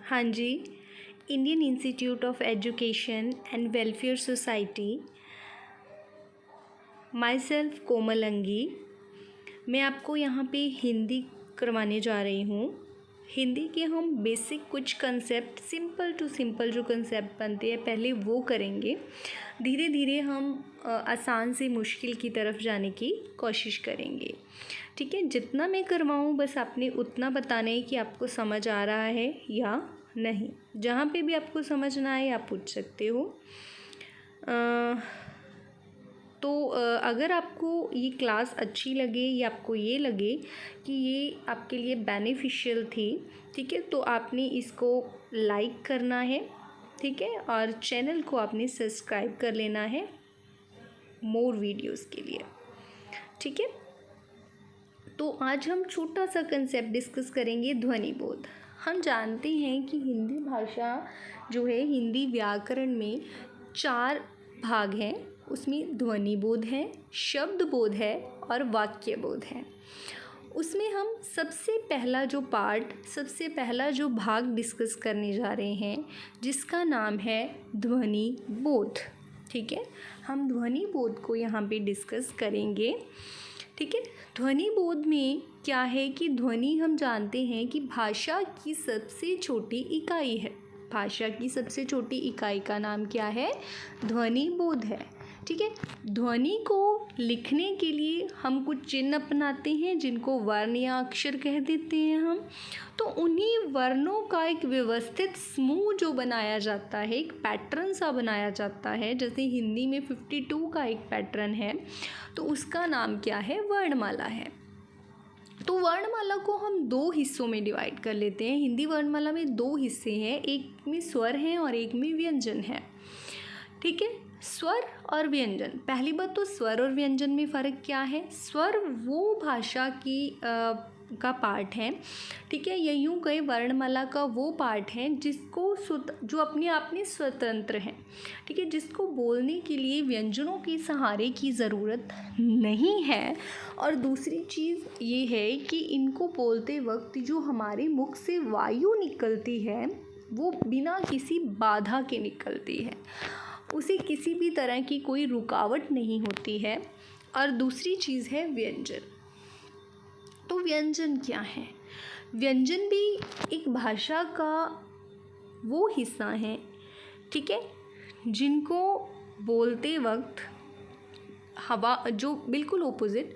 हाँ जी, Indian Institute of Education and Welfare Society, myself Komal Angi. मैं आपको यहाँ पे हिंदी करवाने जा रही हूँ। हिंदी के हम बेसिक कुछ कंसेप्ट, सिंपल टू सिंपल जो कंसेप्ट बनते हैं पहले वो करेंगे। धीरे धीरे हम आसान से मुश्किल की तरफ जाने की कोशिश करेंगे। ठीक है, जितना मैं करवाऊँ बस आपने उतना बताना है कि आपको समझ आ रहा है या नहीं। जहाँ पे भी आपको समझ ना आए आप पूछ सकते हो। अगर आपको ये क्लास अच्छी लगे या आपको ये लगे कि ये आपके लिए बेनिफिशियल थी, ठीक है, तो आपने इसको लाइक करना है, ठीक है, और चैनल को आपने सब्सक्राइब कर लेना है मोर वीडियोस के लिए। ठीक है, तो आज हम छोटा सा कंसेप्ट डिस्कस करेंगे, ध्वनि बोध। हम जानते हैं कि हिंदी भाषा जो है, हिंदी व्याकरण में 4 भाग हैं। उसमें ध्वनि बोध है, शब्द बोध है और वाक्य बोध है। उसमें हम सबसे पहला जो भाग डिस्कस करने जा रहे हैं, जिसका नाम है ध्वनि बोध। ठीक है, हम ध्वनि बोध को यहाँ पे डिस्कस करेंगे। ठीक है, ध्वनि बोध में क्या है कि ध्वनि हम जानते हैं कि भाषा की सबसे छोटी इकाई है। भाषा की सबसे छोटी इकाई का नाम क्या है? ध्वनि बोध है। ठीक है, ध्वनि को लिखने के लिए हम कुछ चिन्ह अपनाते हैं जिनको वर्ण या अक्षर कह देते हैं हम। तो उन्हीं वर्णों का एक व्यवस्थित समूह जो बनाया जाता है, एक पैटर्न सा बनाया जाता है। जैसे हिंदी में 52 का एक पैटर्न है, तो उसका नाम क्या है? वर्णमाला है। तो वर्णमाला को हम 2 हिस्सों में डिवाइड कर लेते हैं। हिंदी वर्णमाला में 2 हिस्से हैं, एक में स्वर है और एक में व्यंजन है। ठीक है, स्वर और व्यंजन। पहली बात तो स्वर और व्यंजन में फ़र्क क्या है? स्वर वो भाषा की का पार्ट है, ठीक है, या यूँ कहें वर्णमाला का वो पार्ट है जिसको जो अपने आप में स्वतंत्र है। ठीक है, जिसको बोलने के लिए व्यंजनों के सहारे की ज़रूरत नहीं है। और दूसरी चीज़ ये है कि इनको बोलते वक्त जो हमारे मुख से वायु निकलती है वो बिना किसी बाधा के निकलती है, उसे किसी भी तरह की कोई रुकावट नहीं होती है। और दूसरी चीज़ है व्यंजन। तो व्यंजन क्या है? व्यंजन भी एक भाषा का वो हिस्सा है, ठीक है, जिनको बोलते वक्त हवा, जो बिल्कुल ओपोजिट,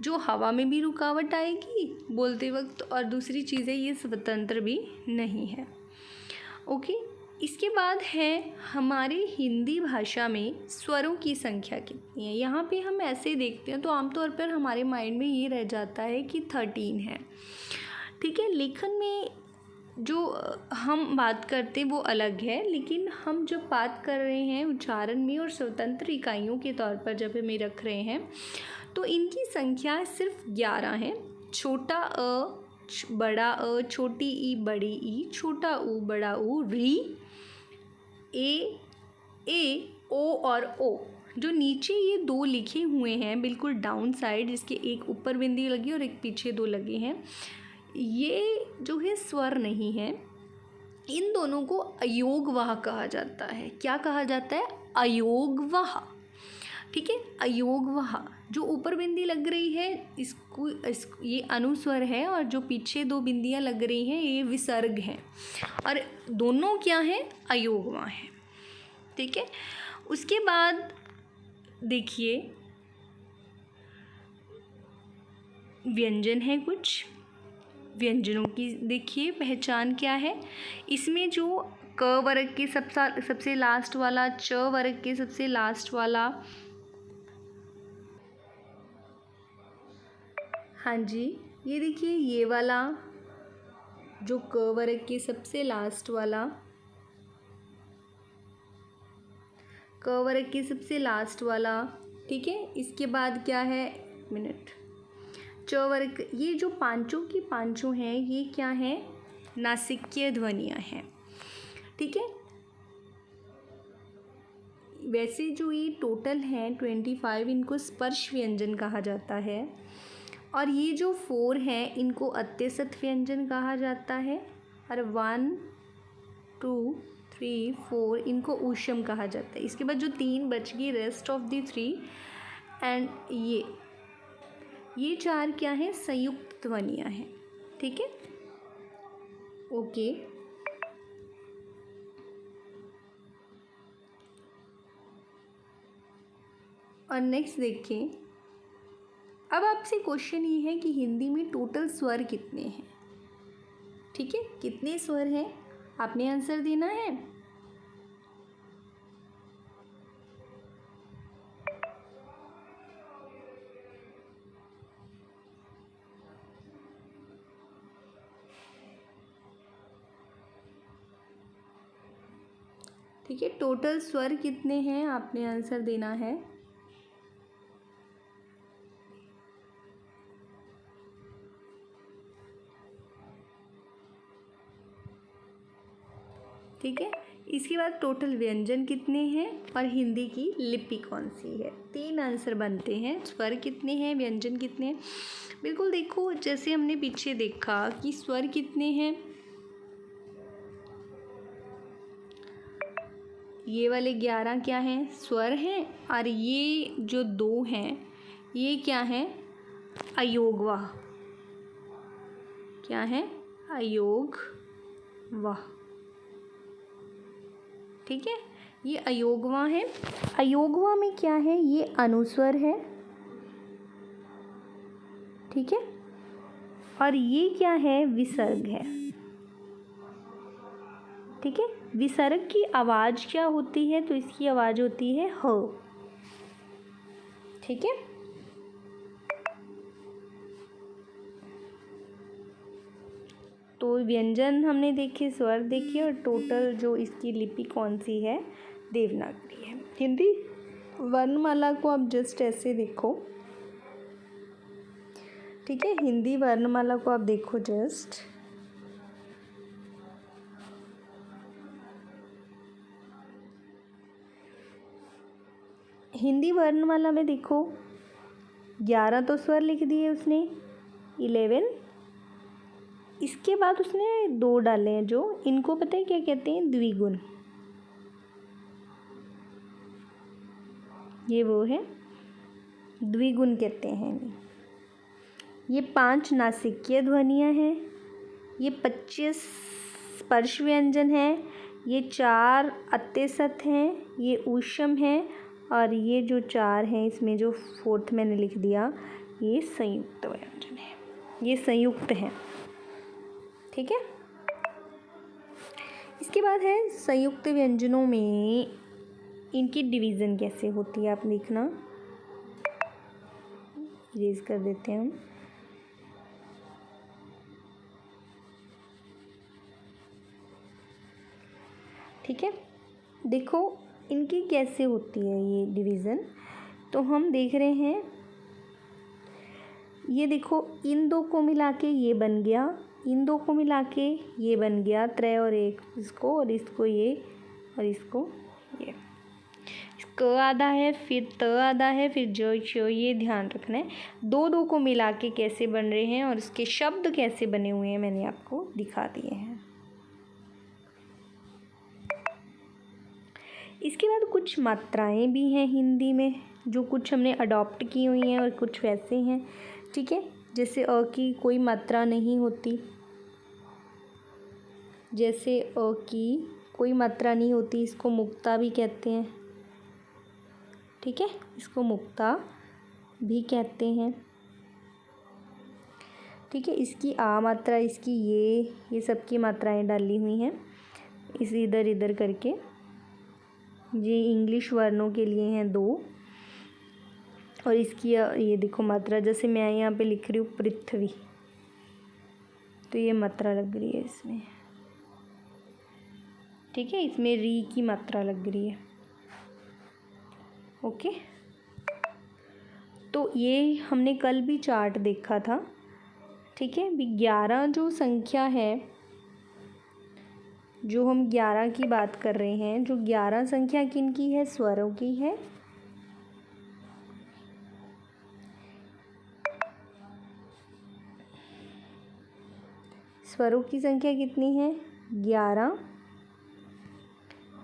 जो हवा में भी रुकावट आएगी बोलते वक्त, और दूसरी चीज़ है ये स्वतंत्र भी नहीं है। ओके, इसके बाद है हमारे हिंदी भाषा में स्वरों की संख्या कितनी है। यहाँ पे हम ऐसे देखते हैं तो आमतौर पर हमारे माइंड में ये रह जाता है कि 13 है। ठीक है, लेखन में जो हम बात करते वो अलग है, लेकिन हम जब बात कर रहे हैं उच्चारण में और स्वतंत्र इकाइयों के तौर पर जब हमें रख रहे हैं, तो इनकी संख्या सिर्फ 11 है। छोटा अ, बड़ा अ, छोटी ई, बड़ी ई, छोटा ऊ, बड़ा ऊ, री, ए, ओ और ओ। जो नीचे ये 2 लिखे हुए हैं बिल्कुल डाउन साइड, जिसके एक ऊपर बिंदी लगी और एक पीछे 2 लगे हैं, ये जो है स्वर नहीं है। इन दोनों को अयोगवाह कहा जाता है। क्या कहा जाता है? अयोगवाह। ठीक है, अयोगवाह। जो ऊपर बिंदी लग रही है ये अनुस्वर है, और जो पीछे 2 बिंदियां लग रही हैं ये विसर्ग हैं, और दोनों क्या हैं? अयोगवाह हैं। ठीक है, उसके बाद देखिए व्यंजन है। कुछ व्यंजनों की देखिए पहचान क्या है। इसमें जो क वर्ग के सबसे लास्ट वाला, च वर्ग के सबसे लास्ट वाला, हाँ जी, ये देखिए ये वाला जो क वर्ग के सबसे लास्ट वाला, क वर्ग के सबसे लास्ट वाला, ठीक है। इसके बाद क्या है? मिनट, च वर्ग, ये जो पांचों की पांचों हैं ये क्या हैं? नासिक्य ध्वनियाँ हैं। ठीक है, वैसे जो ये टोटल हैं 25, इनको स्पर्श व्यंजन कहा जाता है, और ये जो 4 हैं इनको अत्यसत व्यंजन कहा जाता है, और 1, 2 3 4 इनको ऊष्म कहा जाता है। इसके बाद जो 3 बच गई, रेस्ट ऑफ द 3 एंड ये 4 क्या है, संयुक्त ध्वनियाँ हैं। ठीक है, ओके। और नेक्स्ट देखें, अब आपसे क्वेश्चन ये है कि हिंदी में टोटल स्वर कितने हैं। ठीक है, कितने स्वर हैं आपने आंसर देना है। ठीक है, टोटल स्वर कितने हैं आपने आंसर देना है। ठीक है, इसके बाद टोटल व्यंजन कितने हैं और हिंदी की लिपि कौन सी है। 3 आंसर बनते हैं, स्वर कितने हैं, व्यंजन कितने हैं। बिल्कुल देखो, जैसे हमने पीछे देखा कि स्वर कितने हैं, ये वाले 11 क्या हैं, स्वर हैं, और ये जो 2 हैं ये क्या हैं, अयोगवाह। क्या है, अयोगवाह। ठीक है, ये अयोगवा है। अयोगवा में क्या है, ये अनुस्वर है। ठीक है, और ये क्या है, विसर्ग है। ठीक है, विसर्ग की आवाज क्या होती है, तो इसकी आवाज होती है ह। ठीक है, तो व्यंजन हमने देखे, स्वर देखे, और टोटल जो इसकी लिपि कौन सी है, देवनागरी है। हिंदी वर्णमाला को आप जस्ट ऐसे देखो। ठीक है, हिंदी वर्णमाला को आप देखो जस्ट। हिंदी वर्णमाला में देखो 11 तो स्वर लिख दिए उसने, 11। इसके बाद उसने 2 डाले हैं, जो इनको पता है क्या कहते हैं, द्विगुण। ये वो है, द्विगुण कहते हैं इन्हें। ये 5 नासिकीय ध्वनियाँ हैं, ये 25 स्पर्श व्यंजन हैं, ये 4 अत्यसत हैं, ये ऊष्म हैं, और ये जो 4 हैं इसमें जो 4th मैंने लिख दिया, ये संयुक्त व्यंजन है, ये संयुक्त हैं। ठीक है, इसके बाद है संयुक्त व्यंजनों में इनकी डिवीज़न कैसे होती है, आप देखना। इरेज कर देते हैं हम। ठीक है, देखो इनकी कैसे होती है ये डिवीज़न, तो हम देख रहे हैं, ये देखो इन 2 को मिला के ये बन गया, इन 2 को मिला के ये बन गया, 3 और 1 इसको, और इसको ये, और इसको ये। क आधा है, फिर त आधा है, फिर ज श, ये ध्यान रखना है। 2 को मिला के कैसे बन रहे हैं और इसके शब्द कैसे बने हुए हैं मैंने आपको दिखा दिए हैं। इसके बाद कुछ मात्राएं भी हैं हिंदी में, जो कुछ हमने अडॉप्ट की हुई हैं और कुछ वैसे हैं। ठीक है, जैसे अ की कोई मात्रा नहीं होती, जैसे अ की कोई मात्रा नहीं होती, इसको मुक्ता भी कहते हैं। ठीक है, इसको मुक्ता भी कहते हैं। ठीक है, इसकी आ मात्रा, इसकी ये सबकी मात्राएं डाली हुई हैं इस इधर इधर करके। ये इंग्लिश वर्णों के लिए हैं 2, और इसकी ये देखो मात्रा, जैसे मैं यहाँ पे लिख रही हूँ पृथ्वी, तो ये मात्रा लग रही है इसमें। ठीक है, इसमें री की मात्रा लग रही है। ओके, तो ये हमने कल भी चार्ट देखा था। ठीक है, भी 11 जो संख्या है, जो हम 11 की बात कर रहे हैं, जो 11 संख्या किन की है, स्वरों की है। स्वरों की संख्या कितनी है, 11।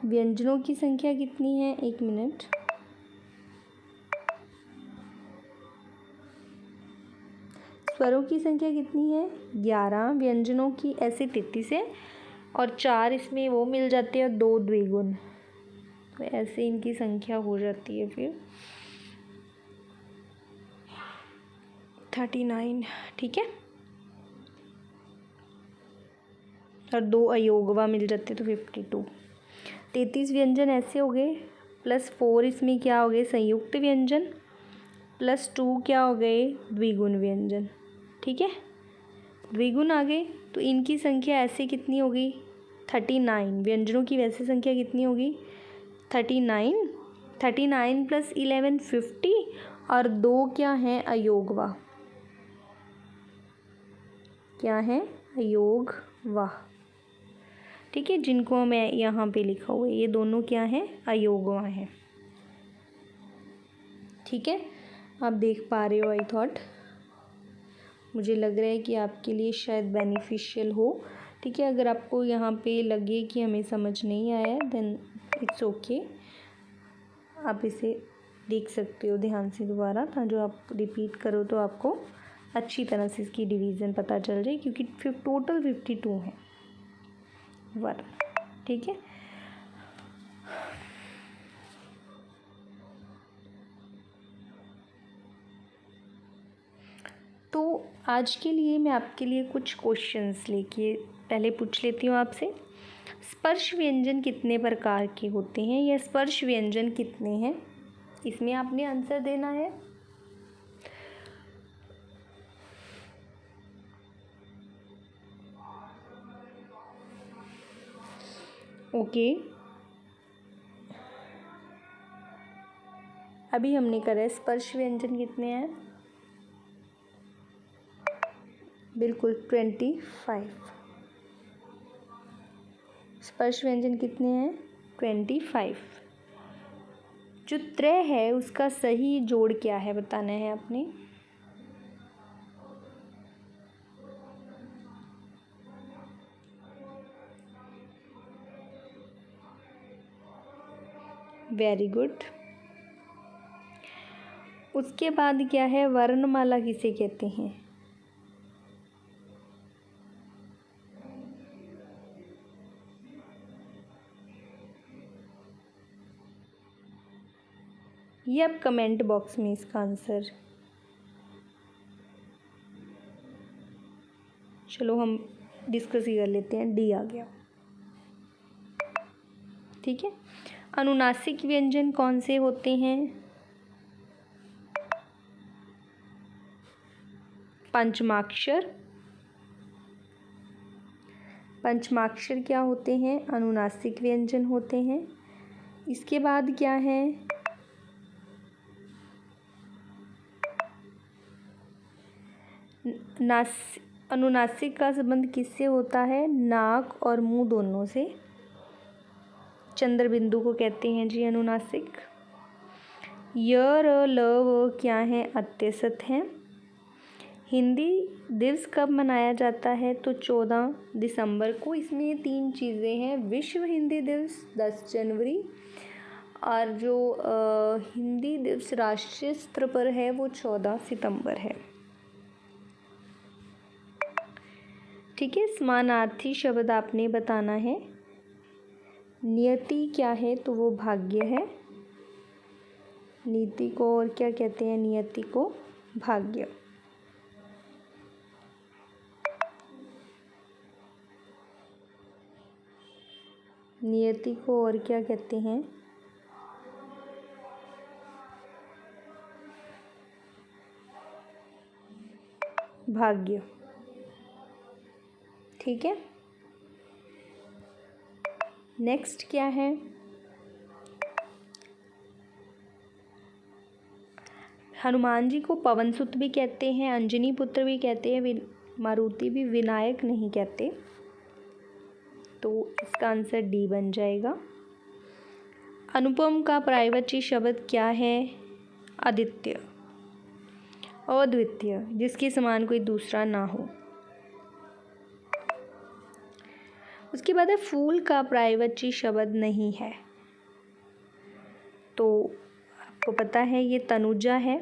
व्यंजनों की संख्या कितनी है, 1 मिनट। स्वरों की संख्या कितनी है, 11। व्यंजनों की ऐसे 33 है और 4 इसमें वो मिल जाते हैं और 2 द्विगुण, तो ऐसे इनकी संख्या हो जाती है फिर 39। ठीक है, और 2 अयोगवा मिल जाते तो 52। 33 व्यंजन ऐसे हो गए, +4 इसमें क्या हो गए, संयुक्त व्यंजन, +2 क्या हो गए, द्विगुण व्यंजन। ठीक है, द्विगुण आ गए तो इनकी संख्या ऐसे कितनी होगी, 39। व्यंजनों की वैसे संख्या कितनी होगी, 39। 39 + 11 50 और 2 क्या हैं, अयोगवा। क्या है, अयोगवा। ठीक है, जिनको मैं यहाँ पे लिखा हुआ है ये दोनों क्या हैं, अयोगवा हैं। ठीक है, आप देख पा रहे हो, आई थॉट, मुझे लग रहा है कि आपके लिए शायद बेनिफिशियल हो। ठीक है, अगर आपको यहाँ पे लगे कि हमें समझ नहीं आया देन इट्स ओके, आप इसे देख सकते हो ध्यान से दोबारा, था जो आप रिपीट करो तो आपको अच्छी तरह से इसकी डिवीज़न पता चल जाए, क्योंकि टोटल 52 है वर्ग। ठीक है, तो आज के लिए मैं आपके लिए कुछ क्वेश्चंस लेके पहले पूछ लेती हूँ आपसे। स्पर्श व्यंजन कितने प्रकार के होते हैं, या स्पर्श व्यंजन कितने हैं, इसमें आपने आंसर देना है। ओके, अभी हमने करा है स्पर्श व्यंजन कितने हैं, बिल्कुल 25। स्पर्श व्यंजन कितने हैं, 25। जो त्रय है उसका सही जोड़ क्या है बताना है आपने। Very good. उसके बाद क्या है, वर्णमाला किसे कहते हैं, ये आप कमेंट बॉक्स में इसका आंसर, चलो हम डिस्कस ही कर लेते हैं, डी आ गया। ठीक है, अनुनासिक व्यंजन कौन से होते हैं, पंचमाक्षर। पंचमाक्षर क्या होते हैं, अनुनासिक व्यंजन होते हैं। इसके बाद क्या है, अनुनासिक का संबंध किससे होता है, नाक और मुंह दोनों से। चंद्र बिंदु को कहते हैं जी अनुनासिक। य र ल व क्या है, अत्यसत हैं। हिंदी दिवस कब मनाया जाता है, तो 14 दिसंबर को। इसमें ये 3 चीज़ें हैं, विश्व हिंदी दिवस 10 जनवरी, और जो हिंदी दिवस राष्ट्रीय स्तर पर है वो 14 सितंबर है। ठीक है, समानार्थी शब्द आपने बताना है। नियति क्या है, तो वो भाग्य है। नीति को और क्या कहते हैं, नियति को भाग्य। नियति को और क्या कहते हैं, भाग्य। ठीक है, नेक्स्ट क्या है, हनुमान जी को पवन सुत भी कहते हैं, अंजनी पुत्र भी कहते हैं, मारुति भी विनायक नहीं कहते, तो इसका आंसर डी बन जाएगा। अनुपम का पर्यायवाची शब्द क्या है, अद्वितीय, अद्वितीय, जिसके समान कोई दूसरा ना हो। उसके बाद है फूल का पर्यायवाची शब्द नहीं है, तो आपको पता है ये तनुजा है।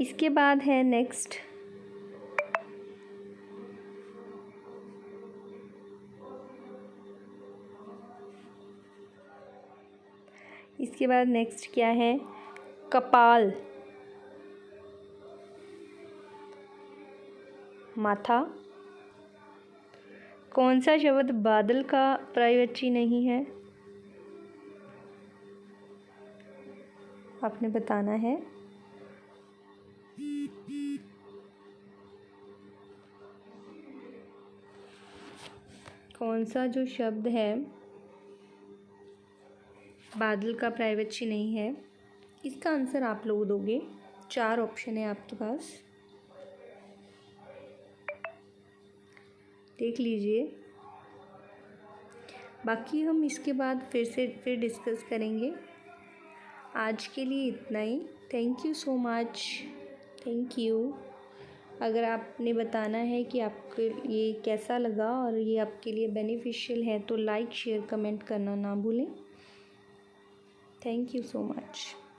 इसके बाद है नेक्स्ट क्या है, कपाल, माथा। कौन सा शब्द बादल का पर्यायवाची नहीं है, आपने बताना है। कौन सा जो शब्द है बादल का पर्यायवाची नहीं है, इसका आंसर आप लोग दोगे। 4 ऑप्शन है आपके पास, देख लीजिए। बाकी हम इसके बाद फिर डिस्कस करेंगे। आज के लिए इतना ही। Thank you so much, thank you. अगर आपने बताना है कि आपको ये कैसा लगा और ये आपके लिए बेनिफिशियल है तो लाइक शेयर कमेंट करना ना भूलें। Thank you so much.